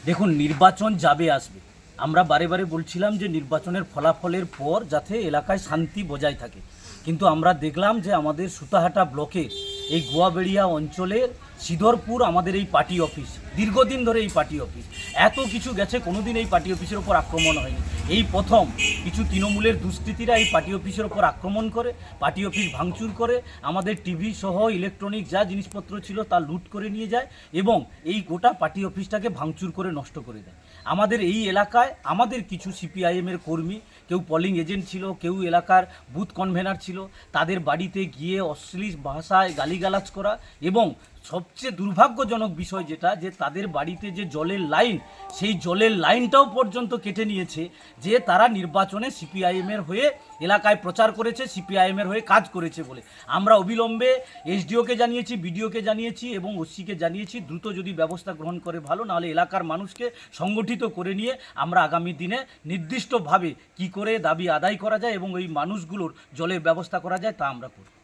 দেখুন, নির্বাচন যাবে আসবে, আমরা বারে বারে বলছিলাম যে নির্বাচনের ফলাফলের পর যাতে এলাকায় শান্তি বজায় থাকে, কিন্তু আমরা দেখলাম যে আমাদের সুতাহাটা ব্লকের এই গোয়াবেড়িয়া অঞ্চলের সিধরপুর আমাদের এই পার্টি অফিস, দীর্ঘদিন ধরে এই পার্টি অফিস, এত কিছু গেছে, কোনোদিন এই পার্টি অফিসের ওপর আক্রমণ হয়নি। এই প্রথম কিছু তৃণমূলের দুষ্কৃতীরা এই পার্টি অফিসের ওপর আক্রমণ করে, পার্টি অফিস ভাঙচুর করে, আমাদের টিভি সহ ইলেকট্রনিক যা জিনিসপত্র ছিল তা লুট করে নিয়ে যায় এবং এই গোটা পার্টি অফিসটাকে ভাঙচুর করে নষ্ট করে দেয়। আমাদের এই এলাকায় আমাদের কিছু সিপিআইএমের কর্মী, কেউ পলিং এজেন্ট ছিল, কেউ এলাকার বুথ কনভেনার ছিল, তাদের বাড়িতে গিয়ে অশ্লীল ভাষায় গালিগালাজ করা এবং সবচেয়ে দুর্ভাগ্যজনক বিষয় যেটা, যে তাদের বাড়িতে যে জলের লাইন, সেই জলের লাইনটাও পর্যন্ত কেটে নিয়েছে, যে তারা নির্বাচনে সিপিআইএমের হয়ে এলাকায় প্রচার করেছে, সিপিআইএমের হয়ে কাজ করেছে বলে। আমরা অবিলম্বে এসডিওকে জানিয়েছি, বিডিওকে জানিয়েছি এবং ওসিকে জানিয়েছি, দ্রুত যদি ব্যবস্থা গ্রহণ করে ভালো, নাহলে এলাকার মানুষকে সংগঠিত করে নিয়ে আমরা আগামী দিনে নির্দিষ্টভাবে কি করে দাবি আদায় করা যায় এবং এই মানুষগুলোর জলের ব্যবস্থা করা যায় তা আমরা করব।